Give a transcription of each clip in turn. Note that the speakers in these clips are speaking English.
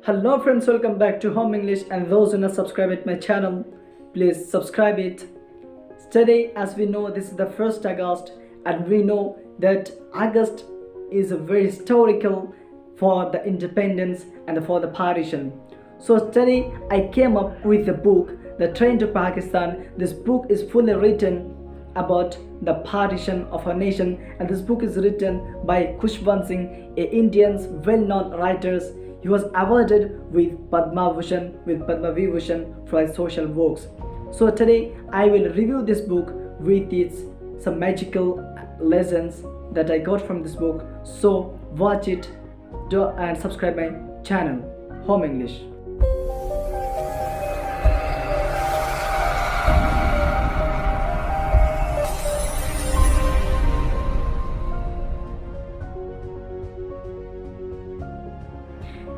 Hello friends, welcome back to Home English, and those who not subscribe at my channel, please subscribe it. Today, as we know, this is the 1st August, and we know that August is a very historical for the independence and for the partition. So today I came up with a book, The Train to Pakistan. This book is fully written about the partition of our nation, and this book is written by Khushwant Singh, a Indian's well-known writers. He was awarded with Padma Vibhushan for his social works. So today I will review this book with its some magical lessons that I got from this book. So watch it and subscribe my channel, Home English.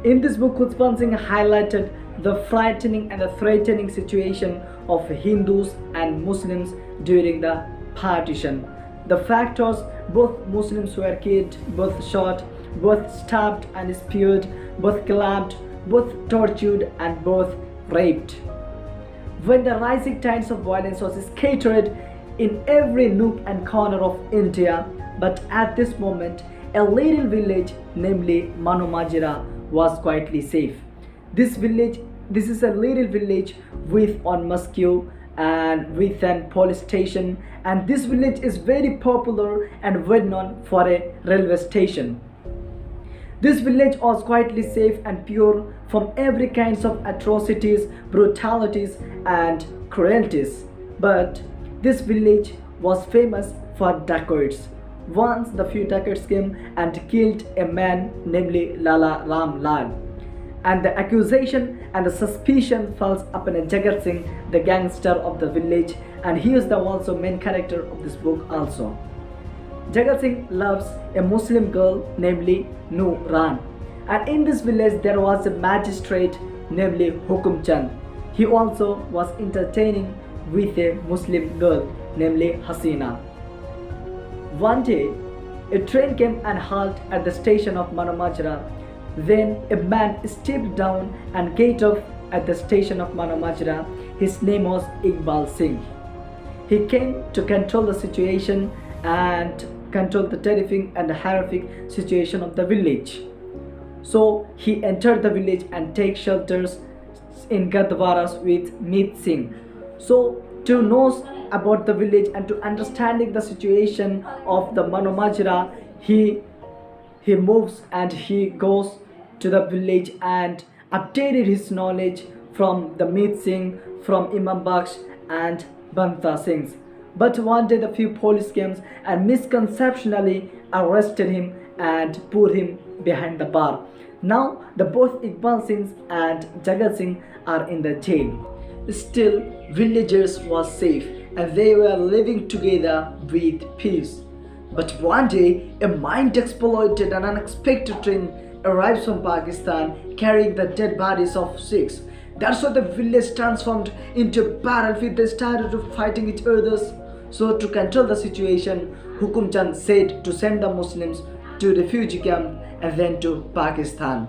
In this book, Khushwant Singh highlighted the frightening and the threatening situation of Hindus and Muslims during the partition. The fact was, both Muslims were killed, both shot, both stabbed and speared, both kidnapped, both tortured, and both raped. When the rising tides of violence was scattered in every nook and corner of India, but at this moment, a little village, namely Manumajira, was quietly safe. This is a little village with one mosque and with an police station, and this village is very popular and well known for a railway station. This village was quietly safe and pure from every kinds of atrocities, brutalities, and cruelties. But this village was famous for dacoits. Once the few dacoits came and killed a man, namely Lala Ram Lal, and the accusation and the suspicion falls upon Jagat Singh, the gangster of the village, and he is the also main character of this book also. Jagat Singh loves a Muslim girl, namely Nooran, and in this village there was a magistrate, namely Hukum Chand. He also was entertaining with a Muslim girl, namely Hasina. One day, a train came and halted at the station of Manumajra. Then a man stepped down and get off at the station of Manumajra. His name was Iqbal Singh. He came to control the situation and control the terrifying and horrific situation of the village. So he entered the village and take shelters in Gurdwaras with Meet Singh. So to know about the village and to understanding the situation of the Manumajra, he moves and he goes to the village and updated his knowledge from the Meet Singh, from Imam Baksh and Banta Singhs. But one day the few police came and misconceptionally arrested him and put him behind the bar. Now the both Iqbal Singhs and Jagat Singh are in the jail. Still, villagers was safe and they were living together with peace. But one day, a mind-exploited and unexpected train arrives from Pakistan carrying the dead bodies of Sikhs. That's why the village transformed into a battlefield. They started to fighting each other. So to control the situation, Hukum Chand said to send the Muslims to refugee camp and then to Pakistan.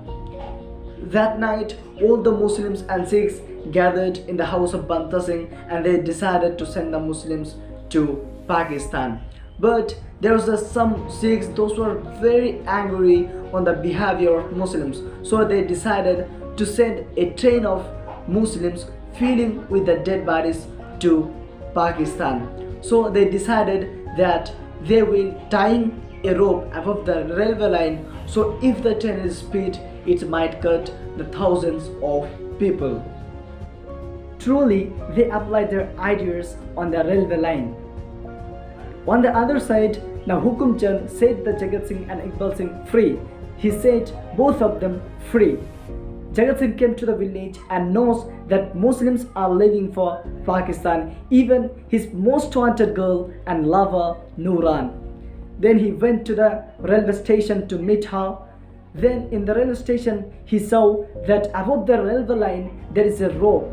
That night, all the Muslims and Sikhs gathered in the house of Banta Singh and they decided to send the Muslims to Pakistan. But there was some Sikhs, those were very angry on the behavior of Muslims. So they decided to send a train of Muslims filling with the dead bodies to Pakistan. So they decided that they will tie a rope above the railway line, so if the train is speed, it might cut the thousands of people. Truly, they applied their ideas on the railway line. On the other side, now Hukum Chand set the Jagat Singh and Iqbal Singh free. He set both of them free. Jagat Singh came to the village and knows that Muslims are leaving for Pakistan, even his most wanted girl and lover, Nooran. Then he went to the railway station to meet her. Then in the railway station, he saw that above the railway line there is a rope.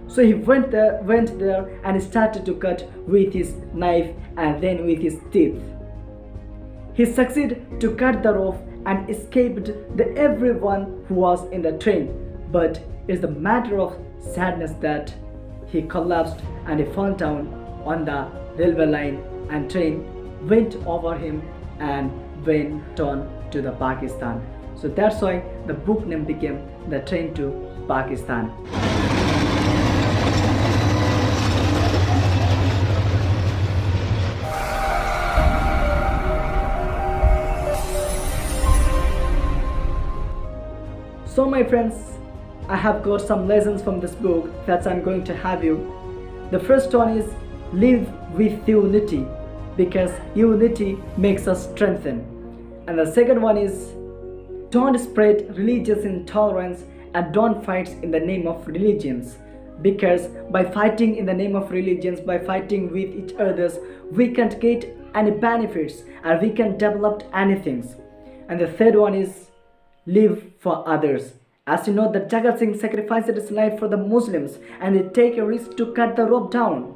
So he went there and started to cut with his knife and then with his teeth. He succeeded to cut the rope and escaped everyone who was in the train. But it's the matter of sadness that he collapsed and he fell down on the railway line, and train went over him and went on to the Pakistan. So that's why the book name became The Train to Pakistan. So my friends, I have got some lessons from this book that I'm going to have you. The first one is live with unity, because unity makes us strengthen. And the second one is don't spread religious intolerance and don't fight in the name of religions, because by fighting in the name of religions, by fighting with each others, we can't get any benefits and we can develop anything. And the third one is live for others. As you know that Jagat Singh sacrificed his life for the Muslims and they take a risk to cut the rope down.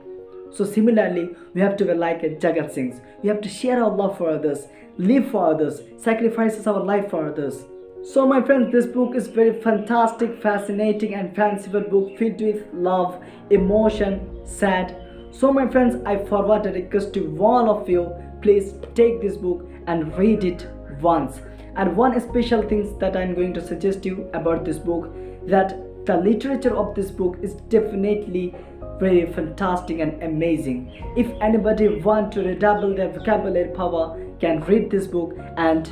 So similarly, we have to be like a Jagat Singh. We have to share our love for others, live for others, sacrifices our life for others. So my friends, this book is very fantastic, fascinating and fanciful book filled with love, emotion, sad. So my friends, I forward a request to all of you, please take this book and read it once. And one special thing that I'm going to suggest you about this book, that the literature of this book is definitely very fantastic and amazing. If anybody want to redouble their vocabulary power, can read this book and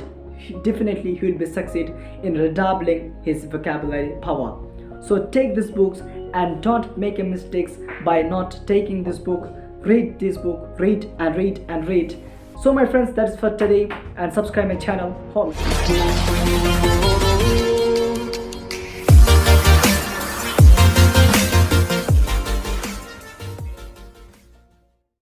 definitely he will be succeed in redoubling his vocabulary power. So take these books and don't make a mistakes by not taking this book. Read this book, read and read and read. So my friends, that's for today, and subscribe my channel. Hold.